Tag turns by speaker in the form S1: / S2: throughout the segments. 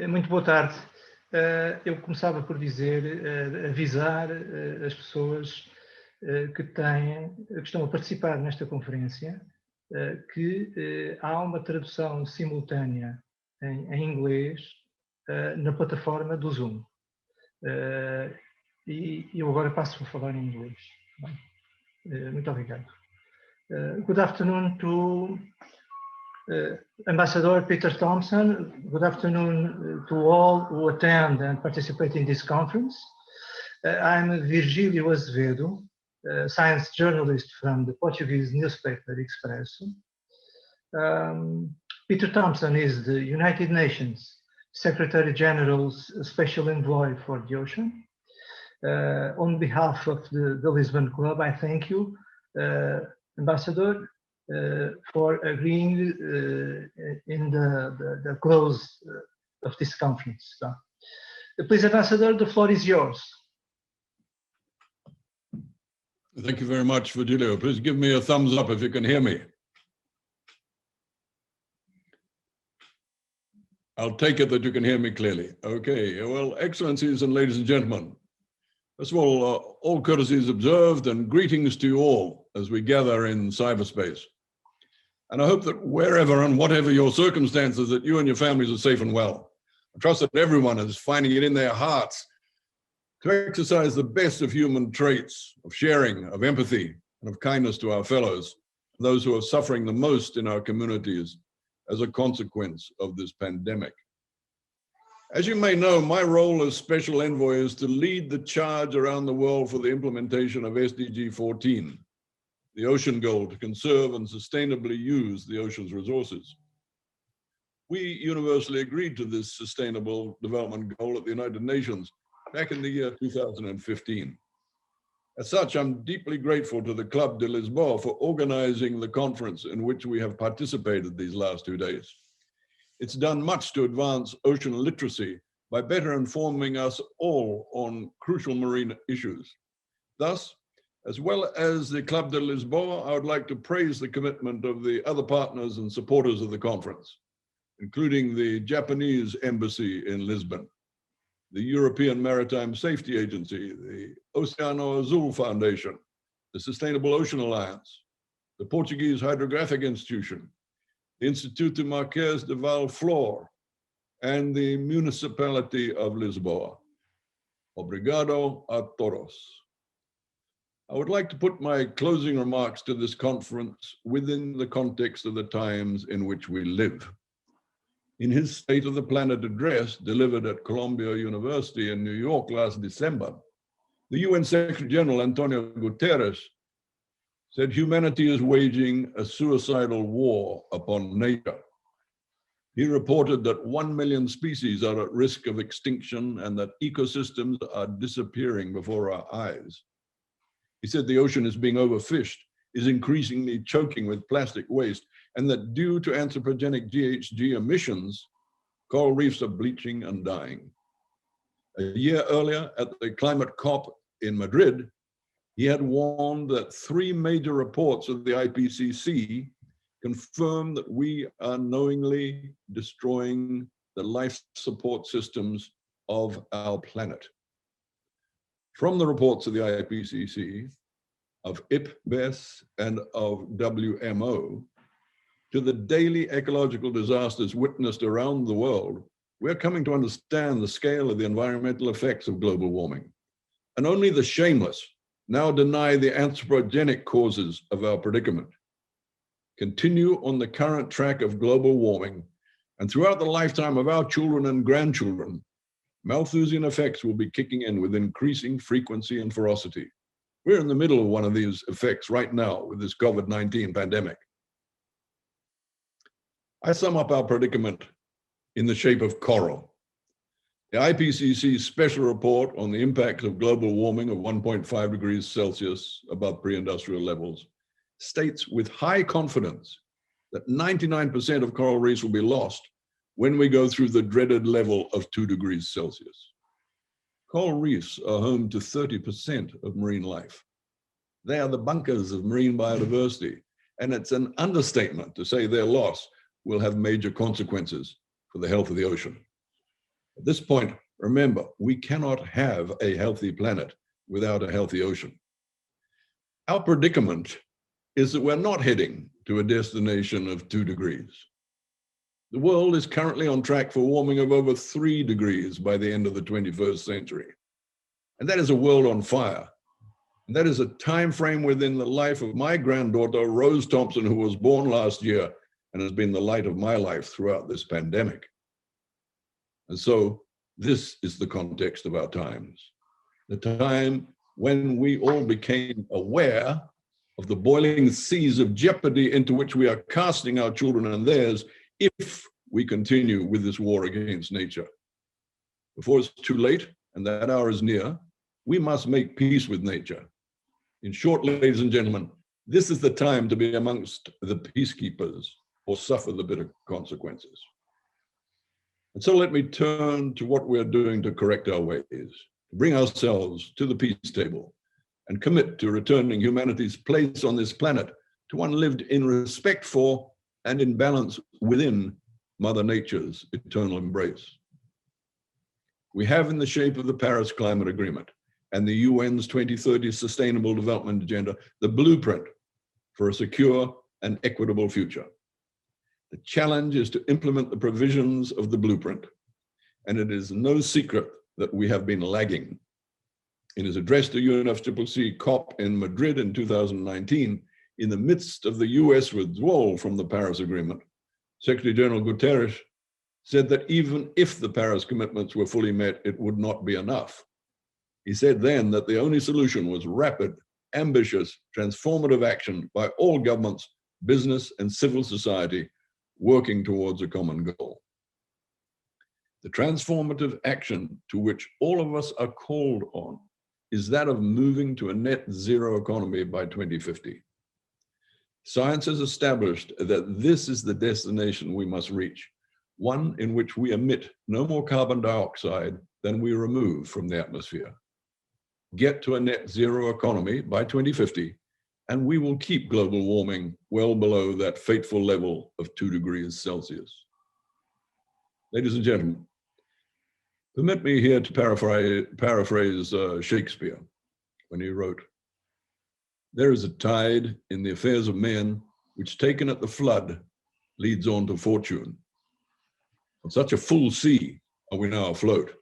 S1: Muito boa tarde. Eu começava por dizer, avisar as pessoas que estão a participar nesta conferência, que há uma tradução simultânea em inglês na plataforma do Zoom. E eu agora passo a falar em inglês. Muito obrigado. Good afternoon to Ambassador Peter Thomson. Good afternoon to all who attend and participate in this conference. I'm Virgílio Azevedo, science journalist from the Portuguese newspaper Expresso. Peter Thomson is the United Nations Secretary-General's Special Envoy for the Ocean. On behalf of the Lisbon Club, I thank you, Ambassador, for agreeing in the close of this conference. So, please, Ambassador, the floor is yours.
S2: Thank you very much, Virgílio. Please give me a thumbs up if you can hear me. I'll take it that you can hear me clearly. Okay, well, Excellencies and ladies and gentlemen, first of all courtesies observed and greetings to you all as we gather in cyberspace. And I hope that wherever and whatever your circumstances, that you and your families are safe and well. I trust that everyone is finding it in their hearts to exercise the best of human traits, of sharing, of empathy, and of kindness to our fellows, those who are suffering the most in our communities as a consequence of this pandemic. As you may know, my role as Special Envoy is to lead the charge around the world for the implementation of SDG 14, the ocean goal to conserve and sustainably use the ocean's resources. We universally agreed to this sustainable development goal at the United Nations back in the year 2015. As such, I'm deeply grateful to the Club de Lisboa for organizing the conference in which we have participated these last 2 days. It's done much to advance ocean literacy by better informing us all on crucial marine issues. Thus, as well as the Club de Lisboa, I would like to praise the commitment of the other partners and supporters of the conference, including the Japanese Embassy in Lisbon, the European Maritime Safety Agency, the Oceano Azul Foundation, the Sustainable Ocean Alliance, the Portuguese Hydrographic Institution, the Instituto Marques de Valflor, and the Municipality of Lisboa. Obrigado a todos. I would like to put my closing remarks to this conference within the context of the times in which we live. In his State of the Planet address delivered at Columbia University in New York last December, the UN Secretary General Antonio Guterres said humanity is waging a suicidal war upon nature. He reported that 1 million species are at risk of extinction and that ecosystems are disappearing before our eyes. He said the ocean is being overfished, is increasingly choking with plastic waste, and that due to anthropogenic GHG emissions, coral reefs are bleaching and dying. A year earlier, at the climate COP in Madrid, he had warned that 3 major reports of the IPCC confirm that we are knowingly destroying the life support systems of our planet. From the reports of the IPCC, of IPBES, and of WMO, to the daily ecological disasters witnessed around the world, we're coming to understand the scale of the environmental effects of global warming. And only the shameless now deny the anthropogenic causes of our predicament. Continue on the current track of global warming, and throughout the lifetime of our children and grandchildren, Malthusian effects will be kicking in with increasing frequency and ferocity. We're in the middle of one of these effects right now with this COVID-19 pandemic. I sum up our predicament in the shape of coral. The IPCC's special report on the impacts of global warming of 1.5 degrees Celsius above pre-industrial levels states with high confidence that 99% of coral reefs will be lost when we go through the dreaded level of 2 degrees Celsius. Coral reefs are home to 30% of marine life. They are the bunkers of marine biodiversity, and it's an understatement to say their loss will have major consequences for the health of the ocean. At this point, remember, we cannot have a healthy planet without a healthy ocean. Our predicament is that we're not heading to a destination of 2 degrees. The world is currently on track for warming of over 3 degrees by the end of the 21st century. And that is a world on fire. And that is a time frame within the life of my granddaughter, Rose Thomson, who was born last year and has been the light of my life throughout this pandemic. And so this is the context of our times, the time when we all became aware of the boiling seas of jeopardy into which we are casting our children and theirs if we continue with this war against nature. Before it's too late, and that hour is near, we must make peace with nature. In short, ladies and gentlemen, this is the time to be amongst the peacekeepers or suffer the bitter consequences. And so let me turn to what we're doing to correct our ways, to bring ourselves to the peace table and commit to returning humanity's place on this planet to one lived in respect for and in balance within Mother Nature's eternal embrace. We have in the shape of the Paris Climate Agreement and the UN's 2030 Sustainable Development Agenda, the blueprint for a secure and equitable future. The challenge is to implement the provisions of the blueprint, and it is no secret that we have been lagging. In his address to UNFCCC COP in Madrid in 2019, in the midst of the US withdrawal from the Paris Agreement, Secretary-General Guterres said that even if the Paris commitments were fully met, it would not be enough. He said then that the only solution was rapid, ambitious, transformative action by all governments, business, and civil society working towards a common goal. The transformative action to which all of us are called on is that of moving to a net zero economy by 2050. Science has established that this is the destination we must reach, one in which we emit no more carbon dioxide than we remove from the atmosphere. Get to a net zero economy by 2050, and we will keep global warming well below that fateful level of 2 degrees Celsius. Ladies and gentlemen, permit me here to paraphrase Shakespeare when he wrote, "There is a tide in the affairs of men, which taken at the flood leads on to fortune. On such a full sea are we now afloat.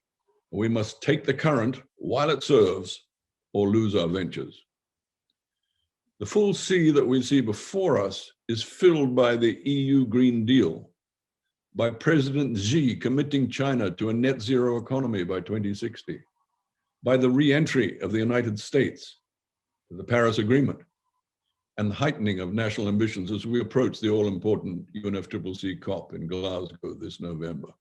S2: We must take the current while it serves or lose our ventures." The full sea that we see before us is filled by the EU Green Deal, by President Xi committing China to a net zero economy by 2060, by the re-entry of the United States to the Paris Agreement, and the heightening of national ambitions as we approach the all-important UNFCCC COP in Glasgow this November.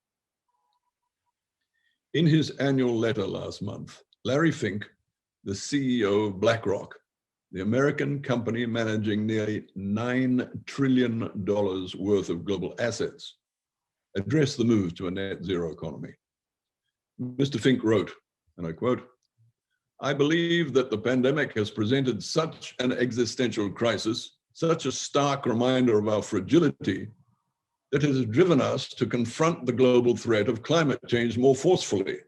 S2: In his annual letter last month, Larry Fink, the CEO of BlackRock, the American company managing nearly $9 trillion worth of global assets, addressed the move to a net zero economy. Mr. Fink wrote, and I quote, "I believe that the pandemic has presented such an existential crisis, such a stark reminder of our fragility, that it has driven us to confront the global threat of climate change more forcefully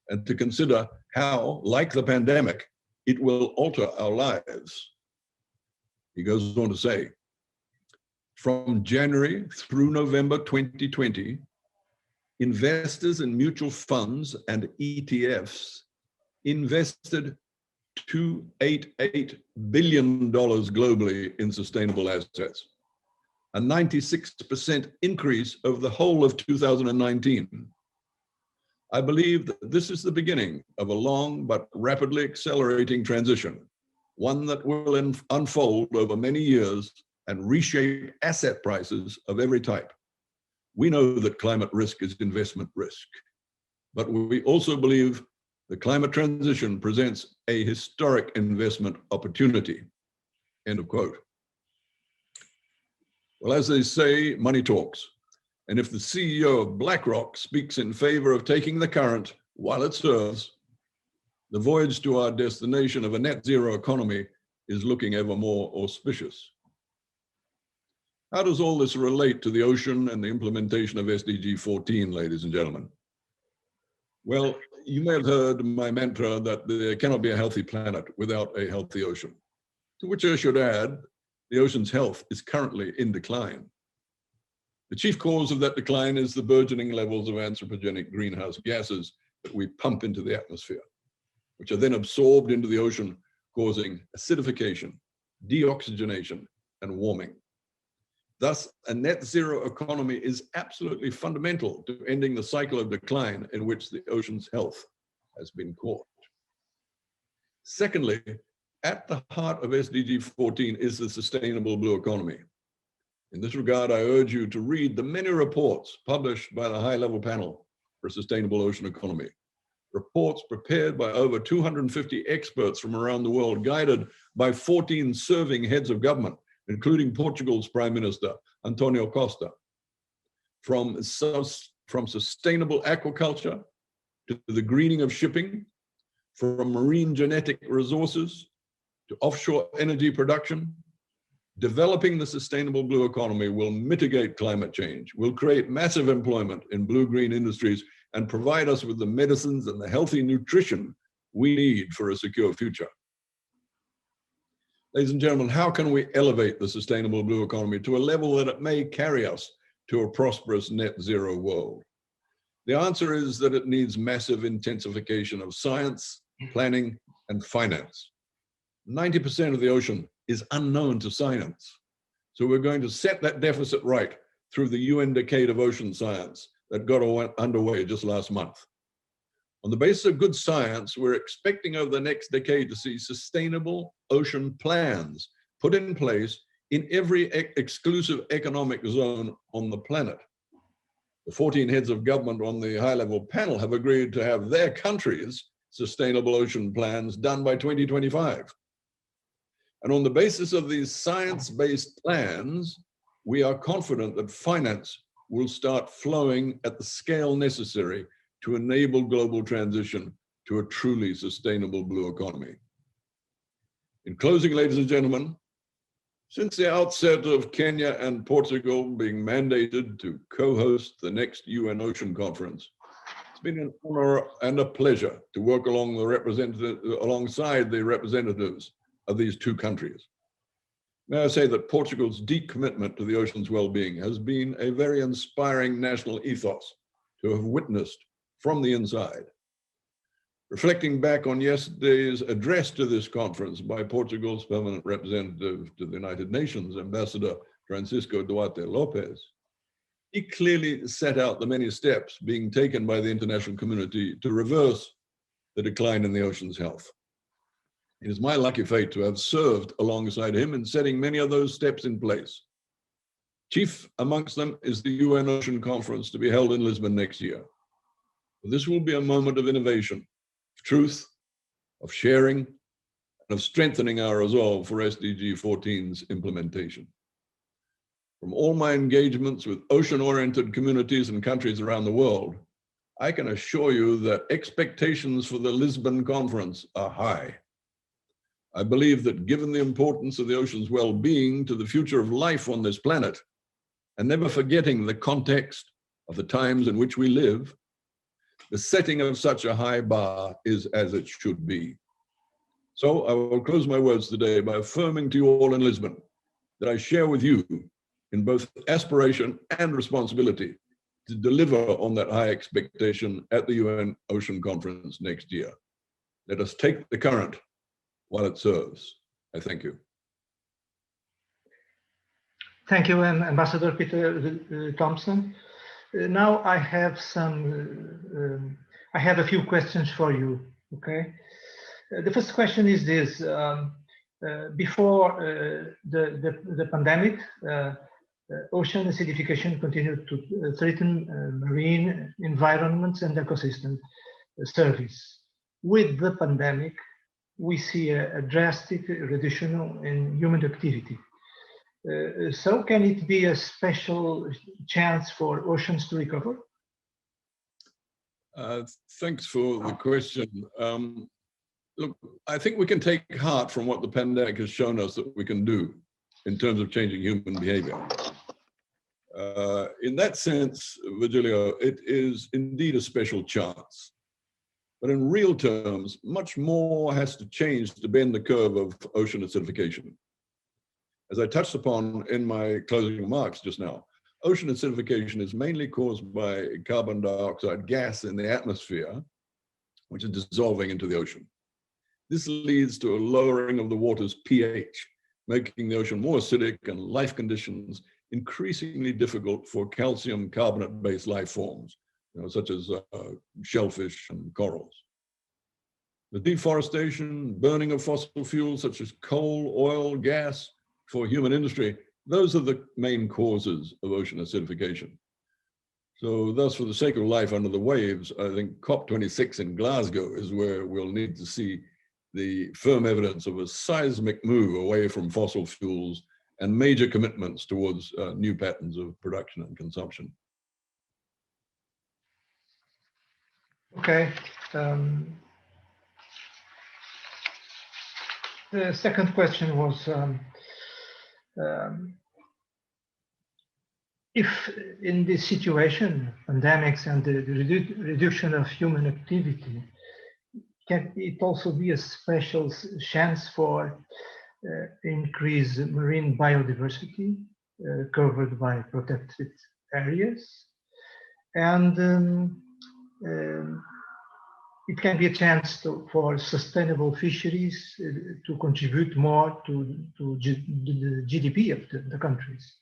S2: and to consider how, like the pandemic, it will alter our lives." He goes on to say, "From January through November 2020, investors in mutual funds and ETFs invested $288 billion globally in sustainable assets, a 96% increase over the whole of 2019. I believe that this is the beginning of a long but rapidly accelerating transition, one that will unfold over many years and reshape asset prices of every type. We know that climate risk is investment risk, but we also believe the climate transition presents a historic investment opportunity." End of quote. Well, as they say, money talks. And if the CEO of BlackRock speaks in favor of taking the current while it serves, the voyage to our destination of a net zero economy is looking ever more auspicious. How does all this relate to the ocean and the implementation of SDG 14, ladies and gentlemen? Well, you may have heard my mantra that there cannot be a healthy planet without a healthy ocean, to which I should add, the ocean's health is currently in decline. The chief cause of that decline is the burgeoning levels of anthropogenic greenhouse gases that we pump into the atmosphere, which are then absorbed into the ocean, causing acidification, deoxygenation, and warming. Thus, a net zero economy is absolutely fundamental to ending the cycle of decline in which the ocean's health has been caught. Secondly, at the heart of SDG 14 is the sustainable blue economy. In this regard, I urge you to read the many reports published by the high-level panel for a sustainable ocean economy. Reports prepared by over 250 experts from around the world, guided by 14 serving heads of government, including Portugal's Prime Minister, Antonio Costa. From sustainable aquaculture to the greening of shipping, from marine genetic resources to offshore energy production, developing the sustainable blue economy will mitigate climate change, will create massive employment in blue-green industries, and provide us with the medicines and the healthy nutrition we need for a secure future. Ladies and gentlemen, how can we elevate the sustainable blue economy to a level that it may carry us to a prosperous net zero world? The answer is that it needs massive intensification of science, planning, and finance. 90% of the ocean is unknown to science. So we're going to set that deficit right through the UN Decade of Ocean Science that got underway just last month. On the basis of good science, we're expecting over the next decade to see sustainable ocean plans put in place in every exclusive economic zone on the planet. The 14 heads of government on the high-level panel have agreed to have their countries' sustainable ocean plans done by 2025. And on the basis of these science-based plans, we are confident that finance will start flowing at the scale necessary to enable global transition to a truly sustainable blue economy. In closing, ladies and gentlemen, since the outset of Kenya and Portugal being mandated to co-host the next UN Ocean Conference, it's been an honor and a pleasure to work alongside the representatives of these two countries. May I say that Portugal's deep commitment to the ocean's well-being has been a very inspiring national ethos to have witnessed from the inside. Reflecting back on yesterday's address to this conference by Portugal's permanent representative to the United Nations, Ambassador Francisco Duarte Lopes, he clearly set out the many steps being taken by the international community to reverse the decline in the ocean's health. It is my lucky fate to have served alongside him in setting many of those steps in place. Chief amongst them is the UN Ocean Conference to be held in Lisbon next year. This will be a moment of innovation, of truth, of sharing, and of strengthening our resolve for SDG 14's implementation. From all my engagements with ocean-oriented communities and countries around the world, I can assure you that expectations for the Lisbon conference are high. I believe that given the importance of the ocean's well-being to the future of life on this planet, and never forgetting the context of the times in which we live, the setting of such a high bar is as it should be. So I will close my words today by affirming to you all in Lisbon that I share with you in both aspiration and responsibility to deliver on that high expectation at the UN Ocean Conference next year. Let us take the current while it serves. I thank you.
S1: Thank you, Ambassador Peter Thomson. Now I have a few questions for you, okay? The first question is this. Before the pandemic, ocean acidification continued to threaten marine environments and ecosystem service. With the pandemic, we see a drastic reduction in human activity. So can it be a special chance for oceans to recover?
S2: Thanks for the question. Look, I think we can take heart from what the pandemic has shown us that we can do in terms of changing human behavior. In that sense, Virgílio, it is indeed a special chance But in real terms, much more has to change to bend the curve of ocean acidification. As I touched upon in my closing remarks just now, ocean acidification is mainly caused by carbon dioxide gas in the atmosphere, which is dissolving into the ocean. This leads to a lowering of the water's pH, making the ocean more acidic and life conditions increasingly difficult for calcium carbonate-based life forms, such as shellfish and corals. The deforestation, burning of fossil fuels such as coal, oil, gas for human industry, those are the main causes of ocean acidification. So thus, for the sake of life under the waves, I think COP26 in Glasgow is where we'll need to see the firm evidence of a seismic move away from fossil fuels and major commitments towards new patterns of production and consumption.
S1: Okay. The second question was, if in this situation, pandemics and the reduction of human activity, can it also be a special chance for increase marine biodiversity covered by protected areas? And it can be a chance for sustainable fisheries to contribute more to the GDP of the countries.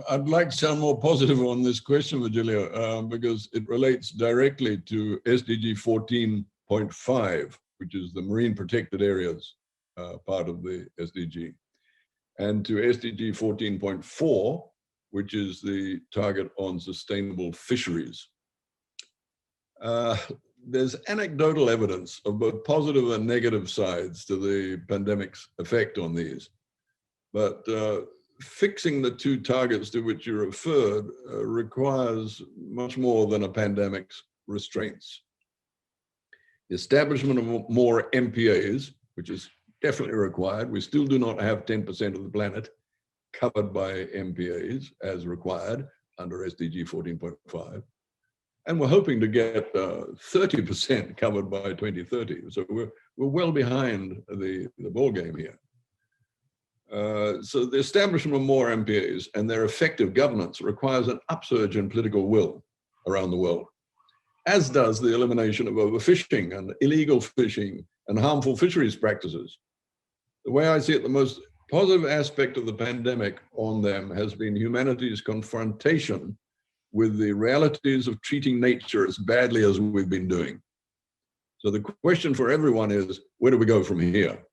S2: I'd like to sound more positive on this question, Virgílio, because it relates directly to SDG 14.5, which is the marine protected areas part of the SDG, and to SDG 14.4, which is the target on sustainable fisheries. There's anecdotal evidence of both positive and negative sides to the pandemic's effect on these, but fixing the two targets to which you referred requires much more than a pandemic's restraints. The establishment of more MPAs, which is definitely required. We still do not have 10% of the planet covered by MPAs as required under SDG 14.5. And we're hoping to get 30% covered by 2030. So we're well behind the ball game here. So the establishment of more MPAs and their effective governance requires an upsurge in political will around the world, as does the elimination of overfishing and illegal fishing and harmful fisheries practices. The way I see it, the most positive aspect of the pandemic on them has been humanity's confrontation with the realities of treating nature as badly as we've been doing. So the question for everyone is, where do we go from here?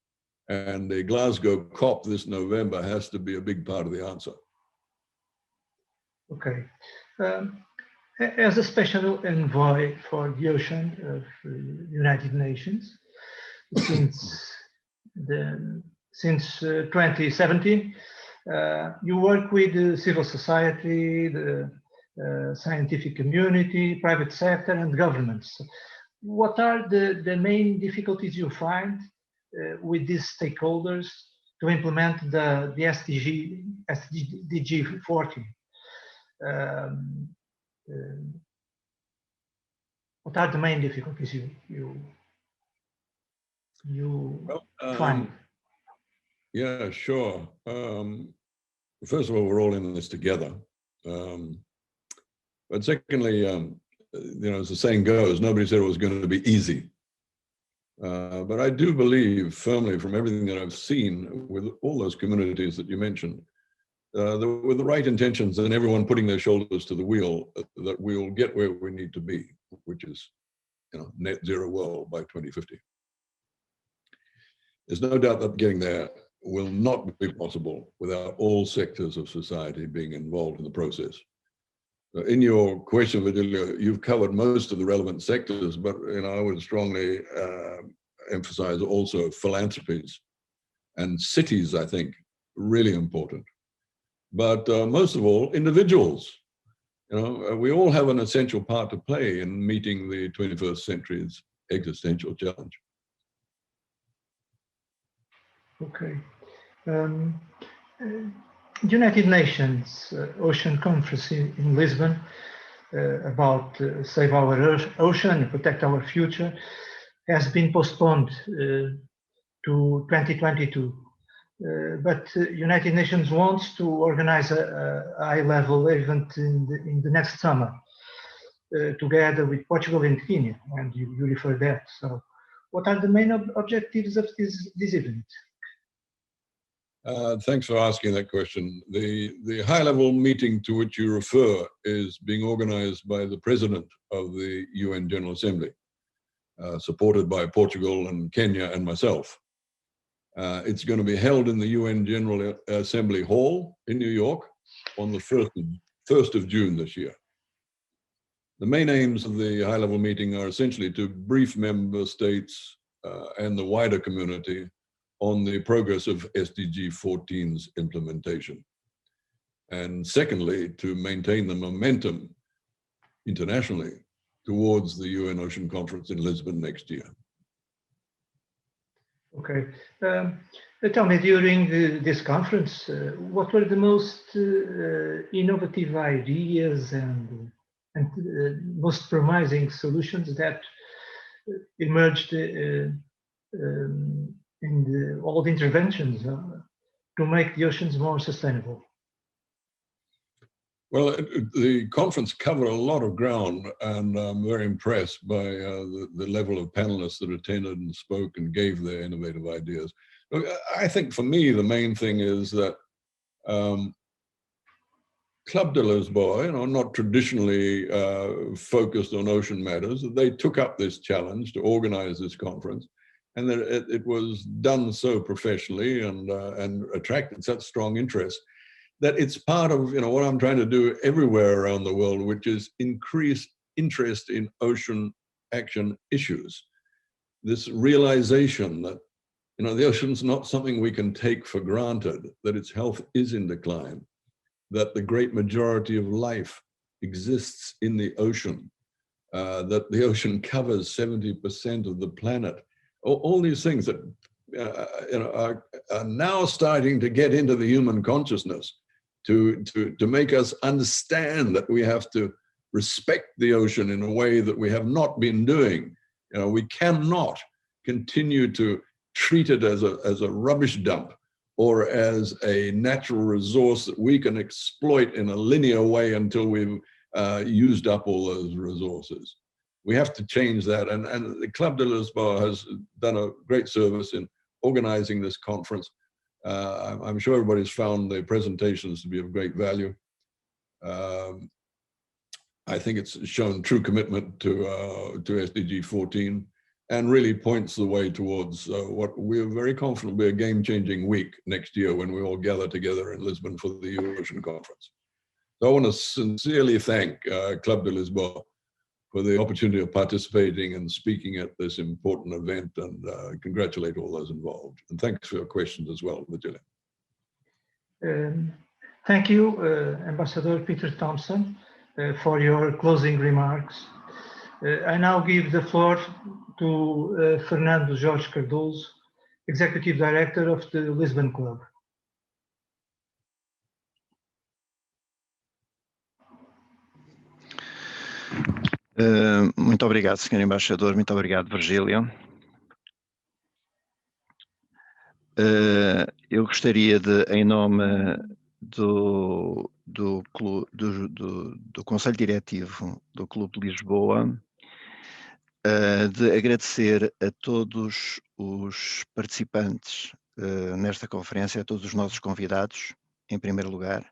S2: And the Glasgow COP this November has to be a big part of the answer.
S1: Okay. As a special envoy for the ocean of the United Nations, since 2017, you work with the civil society, the scientific community, private sector, and governments. What are the main difficulties you find with these stakeholders to implement the SDG 40? What are the main difficulties you find?
S2: Yeah, sure. First of all, we're all in this together. But secondly, as the saying goes, nobody said it was going to be easy. But I do believe firmly from everything that I've seen with all those communities that you mentioned, with the right intentions and everyone putting their shoulders to the wheel, that we'll get where we need to be, which is net zero world by 2050. There's no doubt that getting there will not be possible without all sectors of society being involved in the process. In your question, Virgílio, you've covered most of the relevant sectors, but I would strongly emphasize also philanthropies and cities, I think, really important. But most of all, individuals. We all have an essential part to play in meeting the 21st century's existential challenge.
S1: Okay. United Nations Ocean Conference in Lisbon about save our ocean, protect our future, has been postponed to 2022. But United Nations wants to organize a high-level event in the next summer, together with Portugal and Kenya, and you refer that. So, what are the main objectives of this event?
S2: Thanks for asking that question. The high-level meeting to which you refer is being organized by the President of the UN General Assembly, supported by Portugal and Kenya and myself. It's going to be held in the UN General Assembly Hall in New York on the 1st of June this year. The main aims of the high-level meeting are essentially to brief member states and the wider community on the progress of SDG 14's implementation. And secondly, to maintain the momentum internationally towards the UN Ocean Conference in Lisbon next year.
S1: Okay. Tell me, during this conference, what were the most innovative ideas and most promising solutions that emerged in all the interventions to make the oceans more sustainable?
S2: Well, the conference covered a lot of ground, and I'm very impressed by the level of panelists that attended and spoke and gave their innovative ideas. I think for me, the main thing is that Club de Lisboa, not traditionally focused on ocean matters, they took up this challenge to organize this conference, and that it was done so professionally and attracted such strong interest that it's part of what I'm trying to do everywhere around the world, which is increase interest in ocean action issues. This realization that the ocean's not something we can take for granted, that its health is in decline, that the great majority of life exists in the ocean, that the ocean covers 70% of the planet. All these things that are now starting to get into the human consciousness to make us understand that we have to respect the ocean in a way that we have not been doing. We cannot continue to treat it as a rubbish dump or as a natural resource that we can exploit in a linear way until we've used up all those resources. We have to change that, and the Club de Lisboa has done a great service in organizing this conference. I'm sure everybody's found the presentations to be of great value. I think it's shown true commitment to SDG 14 and really points the way towards what we're very confident will be a game-changing week next year when we all gather together in Lisbon for the Ocean Conference. So I want to sincerely thank Club de Lisboa for the opportunity of participating and speaking at this important event, and congratulate all those involved. And thanks for your questions as well, Virgílio.
S1: Thank you, Ambassador Peter Thomson, for your closing remarks. I now give the floor to Fernando Jorge Cardoso, Executive Director of the Lisbon Club.
S3: Muito obrigado, Sr. Embaixador, muito obrigado, Virgílio. Eu gostaria de, em nome do Conselho Diretivo do Clube de Lisboa, de agradecer a todos os participantes nesta conferência, a todos os nossos convidados, em primeiro lugar.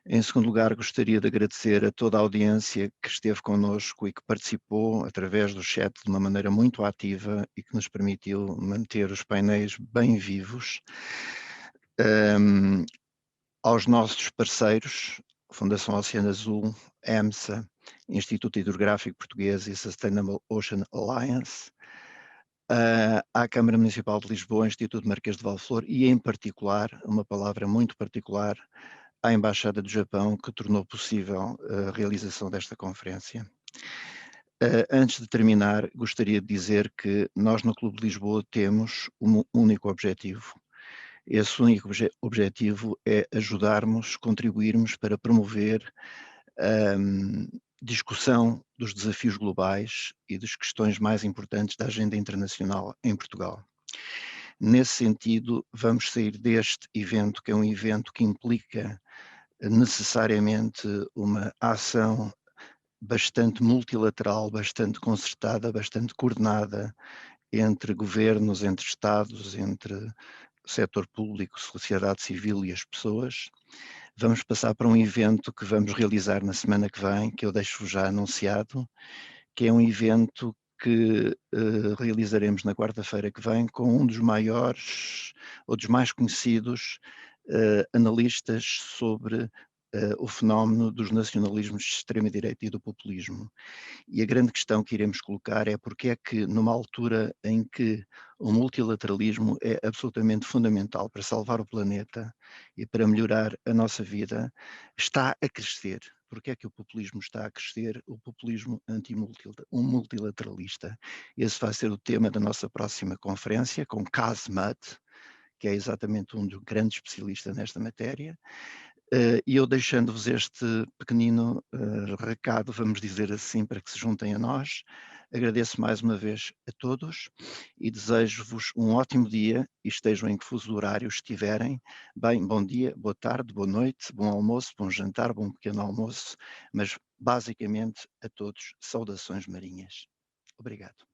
S3: Em segundo lugar, gostaria de agradecer a toda a audiência que esteve connosco e que participou através do chat de uma maneira muito ativa e que nos permitiu manter os painéis bem vivos. Aos nossos parceiros, Fundação Oceano Azul, EMSA, Instituto Hidrográfico Português e Sustainable Ocean Alliance, à Câmara Municipal de Lisboa, Instituto Marquês de Valflor e, em particular, uma palavra muito particular, à Embaixada do Japão, que tornou possível a realização desta conferência. Antes de terminar, gostaria de dizer que nós no Clube de Lisboa temos um único objetivo. Esse único objetivo é ajudarmos, contribuirmos para promover discussão dos desafios globais e das questões mais importantes da agenda internacional em Portugal. Nesse sentido, vamos sair deste evento, que é um evento que implica necessariamente uma ação bastante multilateral, bastante concertada, bastante coordenada entre governos, entre Estados, entre setor público, sociedade civil e as pessoas. Vamos passar para um evento que vamos realizar na semana que vem, que eu deixo já anunciado, que é um evento que realizaremos na quarta-feira que vem com um dos maiores ou dos mais conhecidos analistas sobre o fenómeno dos nacionalismos de extrema-direita e do populismo. E a grande questão que iremos colocar é porque é que, numa altura em que o multilateralismo é absolutamente fundamental para salvar o planeta e para melhorar a nossa vida, está a crescer. Porque é que o populismo está a crescer? O populismo multilateralista. Esse vai ser o tema da nossa próxima conferência, com Kaz Mudd, que é exatamente um dos grandes especialistas nesta matéria. E eu deixando-vos este pequenino recado, vamos dizer assim, para que se juntem a nós, agradeço mais uma vez a todos e desejo-vos um ótimo dia e estejam em que fuso horário estiverem. Bem, bom dia, boa tarde, boa noite, bom almoço, bom jantar, bom pequeno almoço, mas basicamente a todos, saudações marinhas. Obrigado.